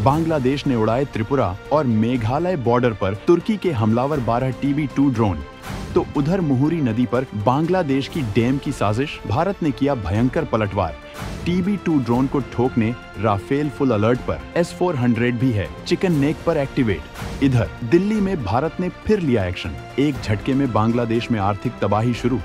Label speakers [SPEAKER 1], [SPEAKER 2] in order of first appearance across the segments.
[SPEAKER 1] बांग्लादेश ने उड़ाए त्रिपुरा और मेघालय बॉर्डर पर तुर्की के हमलावर 12 TB2 ड्रोन। तो उधर मुहुरी नदी पर बांग्लादेश की डैम की साजिश, भारत ने किया भयंकर पलटवार। TB2 ड्रोन को ठोकने राफेल फुल अलर्ट पर, S-400 भी है चिकन नेक पर एक्टिवेट। इधर दिल्ली में भारत ने फिर लिया एक्शन, एक झटके में बांग्लादेश में आर्थिक तबाही शुरू।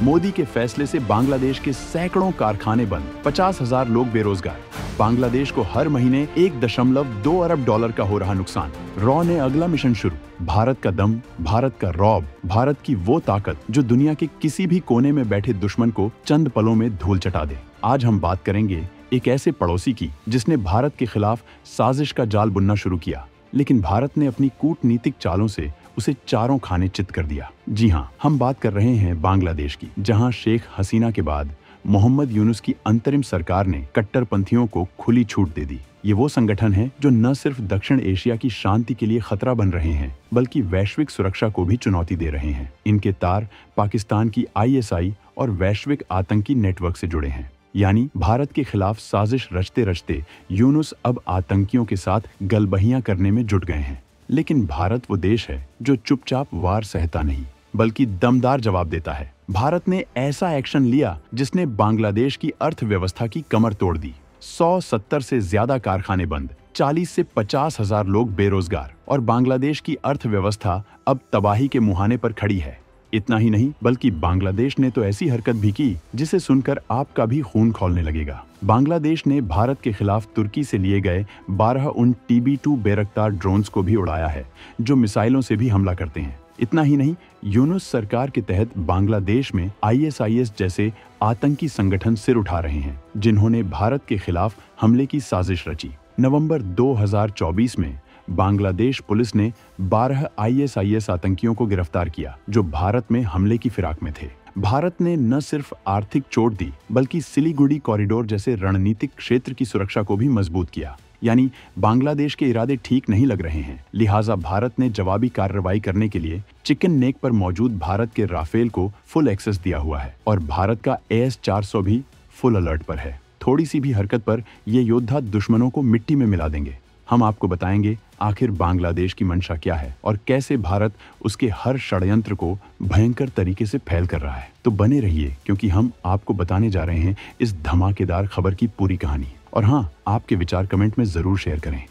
[SPEAKER 1] मोदी के फैसले से बांग्लादेश के सैकड़ों कारखाने बंद, 50,000 लोग बेरोजगार। बांग्लादेश को हर महीने $1.2 अरब का हो रहा नुकसान। रॉ ने अगला मिशन शुरू, भारत का दम, भारत का रौब, भारत की वो ताकत जो दुनिया के किसी भी कोने में बैठे दुश्मन को चंद पलों में धूल चटा दे। आज हम बात करेंगे एक ऐसे पड़ोसी की जिसने भारत के खिलाफ साजिश का जाल बुनना शुरू किया, लेकिन भारत ने अपनी कूटनीतिक चालों से उसे चारों खाने चित कर दिया। जी हाँ, हम बात कर रहे हैं बांग्लादेश की, जहां शेख हसीना के बाद मोहम्मद यूनुस की अंतरिम सरकार ने कट्टरपंथियों को खुली छूट दे दी। ये वो संगठन है जो न सिर्फ दक्षिण एशिया की शांति के लिए खतरा बन रहे हैं, बल्कि वैश्विक सुरक्षा को भी चुनौती दे रहे हैं। इनके तार पाकिस्तान की ISI और वैश्विक आतंकी नेटवर्क से जुड़े हैं। यानी भारत के खिलाफ साजिश रचते रचते यूनुस अब आतंकियों के साथ गलबहियां करने में जुट गए हैं। लेकिन भारत वो देश है जो चुपचाप वार सहता नहीं, बल्कि दमदार जवाब देता है। भारत ने ऐसा एक्शन लिया जिसने बांग्लादेश की अर्थव्यवस्था की कमर तोड़ दी। 170 से ज्यादा कारखाने बंद, 40 से 50,000 लोग बेरोजगार और बांग्लादेश की अर्थव्यवस्था अब तबाही के मुहाने पर खड़ी है। इतना ही नहीं, बल्कि बांग्लादेश ने तो ऐसी हरकत भी की जिसे सुनकर आपका भी खून खौलने लगेगा। बांग्लादेश ने भारत के खिलाफ तुर्की से लिए गए 12 उन TB2 बैरक्तार ड्रोन्स को भी उड़ाया है, जो मिसाइलों से भी हमला करते हैं। इतना ही नहीं, यूनुस सरकार के तहत बांग्लादेश में ISIS जैसे आतंकी संगठन सिर उठा रहे हैं, जिन्होंने भारत के खिलाफ हमले की साजिश रची। नवंबर 2024 में बांग्लादेश पुलिस ने 12 ISIS आतंकियों को गिरफ्तार किया, जो भारत में हमले की फिराक में थे। भारत ने न सिर्फ आर्थिक चोट दी, बल्कि सिलीगुड़ी कॉरिडोर जैसे रणनीतिक क्षेत्र की सुरक्षा को भी मजबूत किया। यानी बांग्लादेश के इरादे ठीक नहीं लग रहे हैं, लिहाजा भारत ने जवाबी कार्रवाई करने के लिए चिकन नेक पर मौजूद भारत के राफेल को फुल एक्सेस दिया हुआ है और भारत का AS-400 भी फुल अलर्ट पर है। थोड़ी सी भी हरकत पर ये योद्धा दुश्मनों को मिट्टी में मिला देंगे। हम आपको बताएंगे आखिर बांग्लादेश की मंशा क्या है और कैसे भारत उसके हर षड्यंत्र को भयंकर तरीके से फैल कर रहा है। तो बने रहिए, क्योंकि हम आपको बताने जा रहे हैं इस धमाकेदार खबर की पूरी कहानी। और हाँ, आपके विचार कमेंट में जरूर शेयर करें।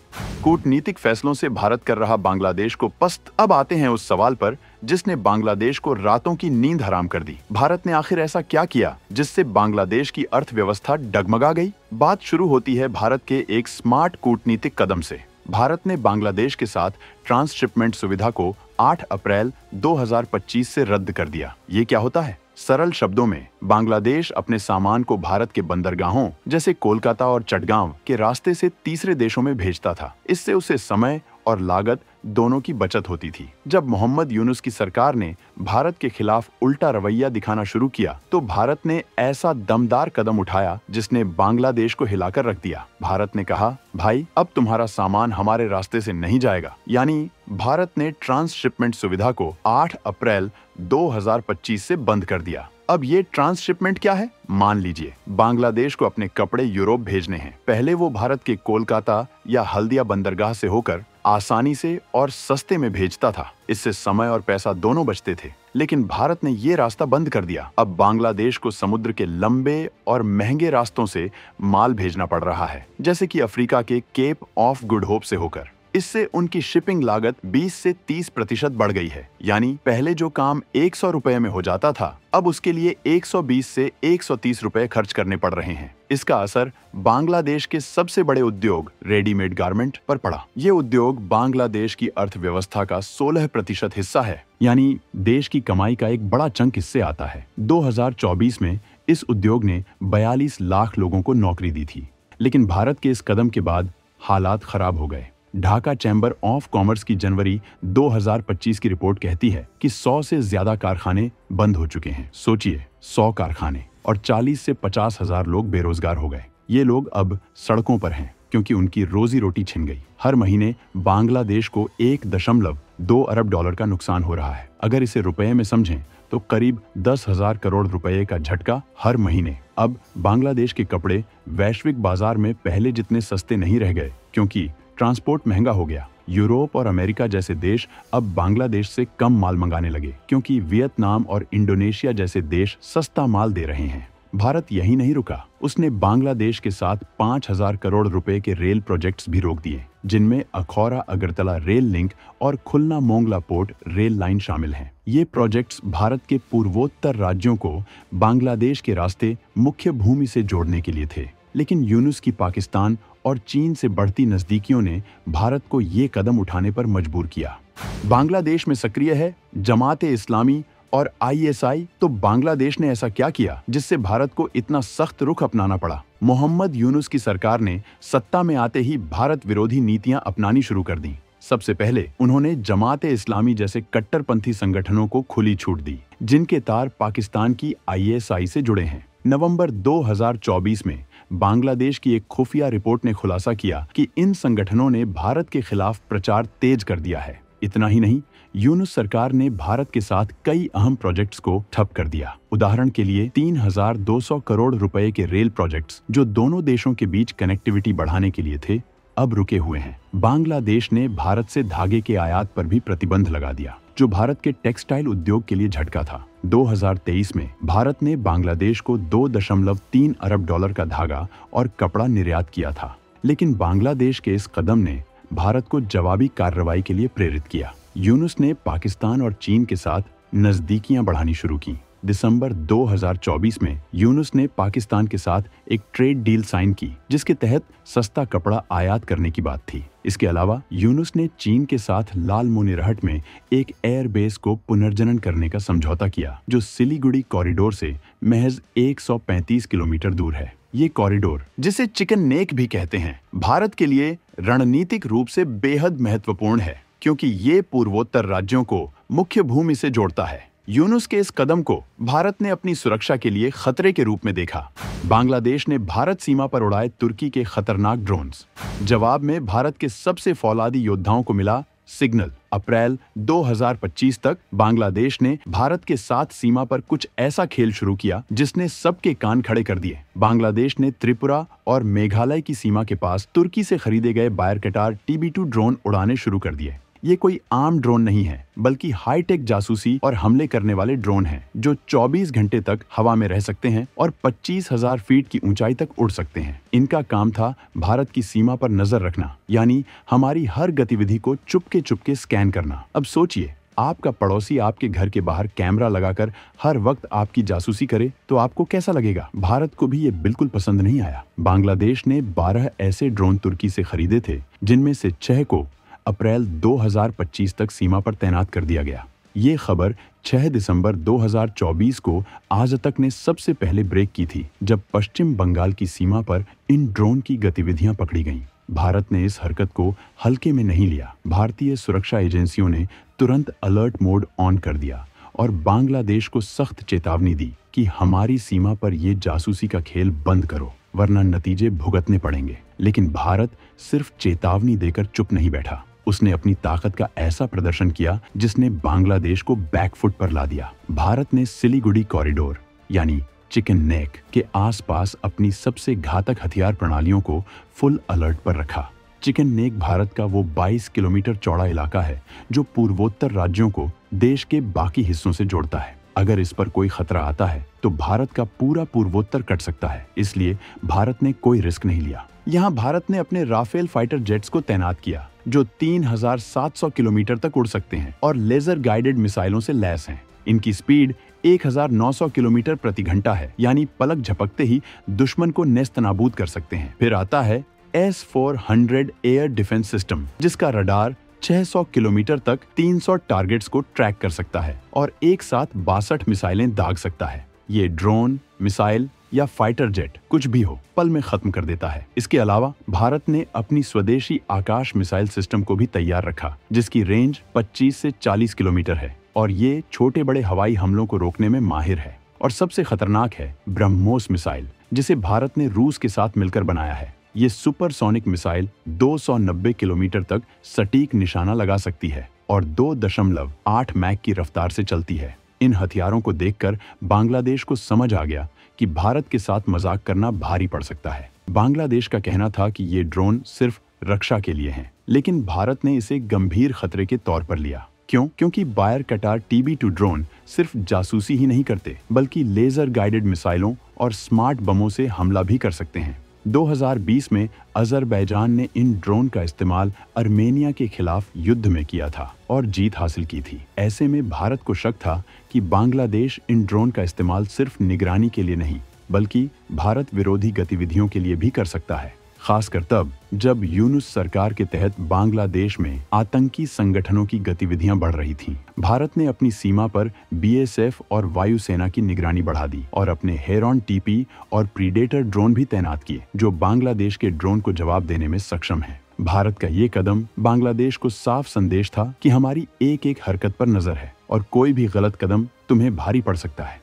[SPEAKER 1] कूटनीतिक फैसलों से भारत कर रहा बांग्लादेश को पस्त। अब आते हैं उस सवाल पर जिसने बांग्लादेश को रातों की नींद हराम कर दी। भारत ने आखिर ऐसा क्या किया जिससे बांग्लादेश की अर्थव्यवस्था डगमगा गई? बात शुरू होती है भारत के एक स्मार्ट कूटनीतिक कदम से। भारत ने बांग्लादेश के साथ ट्रांसशिपमेंट सुविधा को 8 अप्रैल 2025 से रद्द कर दिया। ये क्या होता है? सरल शब्दों में, बांग्लादेश अपने सामान को भारत के बंदरगाहों जैसे कोलकाता और चटगांव के रास्ते से तीसरे देशों में भेजता था। इससे उसे समय और लागत दोनों की बचत होती थी। जब मोहम्मद यूनुस की सरकार ने भारत के खिलाफ उल्टा रवैया दिखाना शुरू किया, तो भारत ने ऐसा दमदार कदम उठाया जिसने बांग्लादेश को हिलाकर रख दिया। भारत ने कहा, भाई अब तुम्हारा सामान हमारे रास्ते से नहीं जाएगा। यानी भारत ने ट्रांसशिपमेंट सुविधा को 8 अप्रैल 2025 से बंद कर दिया। अब ये ट्रांसशिपमेंट क्या है? मान लीजिए बांग्लादेश को अपने कपड़े यूरोप भेजने हैं। पहले वो भारत के कोलकाता या हल्दिया बंदरगाह से होकर आसानी से और सस्ते में भेजता था। इससे समय और पैसा दोनों बचते थे। लेकिन भारत ने ये रास्ता बंद कर दिया। अब बांग्लादेश को समुद्र के लंबे और महंगे रास्तों से माल भेजना पड़ रहा है, जैसे कि अफ्रीका के केप ऑफ गुड होप से होकर। इससे उनकी शिपिंग लागत 20 से 30% बढ़ गई है। यानी पहले जो काम 100 रुपए में हो जाता था, अब उसके लिए 120 से 130 रुपए खर्च करने पड़ रहे हैं। इसका असर बांग्लादेश के सबसे बड़े उद्योग रेडीमेड गारमेंट पर पड़ा। ये उद्योग बांग्लादेश की अर्थव्यवस्था का 16% हिस्सा है, यानी देश की कमाई का एक बड़ा चंक इससे आता है। 2024 में इस उद्योग ने 42 लाख लोगों को नौकरी दी थी। लेकिन भारत के इस कदम के बाद हालात खराब हो गए। ढाका चैम्बर ऑफ कॉमर्स की जनवरी 2025 की रिपोर्ट कहती है कि 100 से ज्यादा कारखाने बंद हो चुके हैं। सोचिए, 100 कारखाने और 40 से 50 हजार लोग बेरोजगार हो गए। ये लोग अब सड़कों पर हैं क्योंकि उनकी रोजी रोटी छिन गई। हर महीने बांग्लादेश को $1.2 अरब का नुकसान हो रहा है। अगर इसे रुपए में समझें तो करीब 10,000 करोड़ रुपए का झटका हर महीने। अब बांग्लादेश के कपड़े वैश्विक बाजार में पहले जितने सस्ते नहीं रह गए, क्योंकि ट्रांसपोर्ट महंगा हो गया। यूरोप और अमेरिका जैसे देश अब बांग्लादेश से कम माल मंगाने लगे क्योंकि वियतनाम और इंडोनेशिया जैसे देश सस्ता माल दे रहे हैं। भारत यही नहीं रुका, उसने बांग्लादेश के साथ 5,000 करोड़ रुपए के रेल प्रोजेक्ट्स भी रोक दिए, जिनमें अखौरा अगरतला रेल लिंक और खुलना मोंगला पोर्ट रेल लाइन शामिल हैं। ये प्रोजेक्ट्स भारत के पूर्वोत्तर राज्यों को बांग्लादेश के रास्ते मुख्य भूमि से जोड़ने के लिए थे। लेकिन यूनुस की पाकिस्तान और चीन से बढ़ती नजदीकियों ने भारत को ये कदम उठाने पर मजबूर किया। बांग्लादेश में सक्रिय है जमात-ए-इस्लामी और ISI, तो बांग्लादेश ने ऐसा क्या किया जिससे भारत को इतना सख्त रुख अपनाना पड़ा? मोहम्मद यूनुस की सरकार ने सत्ता में आते ही भारत विरोधी नीतियां अपनानी शुरू कर दी। सबसे पहले उन्होंने जमात-ए-इस्लामी जैसे कट्टरपंथी संगठनों को खुली छूट दी, जिनके तार पाकिस्तान की ISI से जुड़े हैं। नवंबर 2024 में बांग्लादेश की एक खुफिया रिपोर्ट ने खुलासा किया कि इन संगठनों ने भारत के खिलाफ प्रचार तेज कर दिया है। इतना ही नहीं, यूनुस सरकार ने भारत के साथ कई अहम प्रोजेक्ट्स को ठप कर दिया। उदाहरण के लिए 3,200 करोड़ रुपए के रेल प्रोजेक्ट्स जो दोनों देशों के बीच कनेक्टिविटी बढ़ाने के लिए थे, अब रुके हुए हैं। बांग्लादेश ने भारत से धागे के आयात पर भी प्रतिबंध लगा दिया, जो भारत के टेक्सटाइल उद्योग के लिए झटका था। 2023 में भारत ने बांग्लादेश को $2.3 अरब का धागा और कपड़ा निर्यात किया था। लेकिन बांग्लादेश के इस कदम ने भारत को जवाबी कार्रवाई के लिए प्रेरित किया। यूनुस ने पाकिस्तान और चीन के साथ नजदीकियां बढ़ानी शुरू की। दिसंबर 2024 में यूनुस ने पाकिस्तान के साथ एक ट्रेड डील साइन की, जिसके तहत सस्ता कपड़ा आयात करने की बात थी। इसके अलावा यूनुस ने चीन के साथ लालमोनीरहट में एक एयरबेस को पुनर्जनन करने का समझौता किया, जो सिलीगुड़ी कॉरिडोर से महज 135 किलोमीटर दूर है। ये कॉरिडोर, जिसे चिकन नेक भी कहते हैं, भारत के लिए रणनीतिक रूप से बेहद महत्वपूर्ण है, क्योंकि ये पूर्वोत्तर राज्यों को मुख्य भूमि से जोड़ता है। यूनुस के इस कदम को भारत ने अपनी सुरक्षा के लिए खतरे के रूप में देखा। बांग्लादेश ने भारत सीमा पर उड़ाए तुर्की के खतरनाक ड्रोन्स। जवाब में भारत के सबसे फौलादी योद्धाओं को मिला सिग्नल। अप्रैल 2025 तक बांग्लादेश ने भारत के साथ सीमा पर कुछ ऐसा खेल शुरू किया जिसने सबके कान खड़े कर दिए। बांग्लादेश ने त्रिपुरा और मेघालय की सीमा के पास तुर्की से खरीदे गए बायरकटार TB2 ड्रोन उड़ाने शुरू कर दिए। ये कोई आम ड्रोन नहीं है, बल्कि हाईटेक जासूसी और हमले करने वाले ड्रोन हैं, जो 24 घंटे तक हवा में रह सकते हैं और 25,000 फीट की ऊंचाई तक उड़ सकते हैं। इनका काम था भारत की सीमा पर नजर रखना, यानी हमारी हर गतिविधि को चुपके चुपके स्कैन करना। अब सोचिए, आपका पड़ोसी आपके घर के बाहर कैमरा लगाकर हर वक्त आपकी जासूसी करे तो आपको कैसा लगेगा? भारत को भी ये बिल्कुल पसंद नहीं आया। बांग्लादेश ने 12 ऐसे ड्रोन तुर्की से खरीदे थे, जिनमें से 6 को अप्रैल 2025 तक सीमा पर तैनात कर दिया गया। ये खबर 6 दिसंबर 2024 को आज तक ने सबसे पहले ब्रेक की थी, जब पश्चिम बंगाल की सीमा पर इन ड्रोन की गतिविधियां पकड़ी गईं। भारत ने इस हरकत को हल्के में नहीं लिया। भारतीय सुरक्षा एजेंसियों ने तुरंत अलर्ट मोड ऑन कर दिया और बांग्लादेश को सख्त चेतावनी दी कि हमारी सीमा पर ये जासूसी का खेल बंद करो, वरना नतीजे भुगतने पड़ेंगे। लेकिन भारत सिर्फ चेतावनी देकर चुप नहीं बैठा। उसने अपनी ताकत का ऐसा प्रदर्शन किया जिसने बांग्लादेश को बैकफुट पर ला दिया। भारत ने सिलीगुड़ी कॉरिडोर यानी चिकन नेक के आसपास अपनी सबसे घातक हथियार प्रणालियों को फुल अलर्ट पर रखा। चिकन नेक भारत का वो 22 किलोमीटर चौड़ा इलाका है जो पूर्वोत्तर राज्यों को देश के बाकी हिस्सों से जोड़ता है। अगर इस पर कोई खतरा आता है तो भारत का पूरा पूर्वोत्तर कट सकता है। इसलिए भारत ने कोई रिस्क नहीं लिया। यहाँ भारत ने अपने राफेल फाइटर जेट्स को तैनात किया, जो 3,700 किलोमीटर तक उड़ सकते हैं और लेजर गाइडेड मिसाइलों से लैस हैं। इनकी स्पीड 1,900 किलोमीटर प्रति घंटा है, यानी पलक झपकते ही दुश्मन को नेस्तनाबूद कर सकते हैं। फिर आता है S-400 एयर डिफेंस सिस्टम, जिसका रडार 600 किलोमीटर तक 300 टारगेट्स को ट्रैक कर सकता है और एक साथ 62 मिसाइलें दाग सकता है। ये ड्रोन, मिसाइल या फाइटर जेट कुछ भी हो, पल में खत्म कर देता है। इसके अलावा भारत ने अपनी स्वदेशी आकाश मिसाइल सिस्टम को भी तैयार रखा, जिसकी रेंज 25 से 40 किलोमीटर है और ये छोटे बड़े हवाई हमलों को रोकने में माहिर है। और सबसे खतरनाक है ब्रह्मोस मिसाइल, जिसे भारत ने रूस के साथ मिलकर बनाया है। ये सुपरसोनिक मिसाइल 290 किलोमीटर तक सटीक निशाना लगा सकती है और 2.8 मैक की रफ्तार से चलती है। इन हथियारों को देखकर बांग्लादेश को समझ आ गया कि भारत के साथ मजाक करना भारी पड़ सकता है। बांग्लादेश का कहना था कि ये ड्रोन सिर्फ रक्षा के लिए हैं, लेकिन भारत ने इसे गंभीर खतरे के तौर पर लिया। क्यों? क्योंकि बायर कटार TB2 ड्रोन सिर्फ जासूसी ही नहीं करते, बल्कि लेजर गाइडेड मिसाइलों और स्मार्ट बमों से हमला भी कर सकते हैं। 2020 में अजरबैजान ने इन ड्रोन का इस्तेमाल अर्मेनिया के खिलाफ युद्ध में किया था और जीत हासिल की थी। ऐसे में भारत को शक था कि बांग्लादेश इन ड्रोन का इस्तेमाल सिर्फ निगरानी के लिए नहीं, बल्कि भारत विरोधी गतिविधियों के लिए भी कर सकता है। खासकर तब जब यूनुस सरकार के तहत बांग्लादेश में आतंकी संगठनों की गतिविधियां बढ़ रही थीं। भारत ने अपनी सीमा पर BSF और वायुसेना की निगरानी बढ़ा दी और अपने हेरॉन TP और प्रीडेटर ड्रोन भी तैनात किए, जो बांग्लादेश के ड्रोन को जवाब देने में सक्षम है। भारत का ये कदम बांग्लादेश को साफ संदेश था कि हमारी एक एक हरकत पर नजर है और कोई भी गलत कदम तुम्हें भारी पड़ सकता है।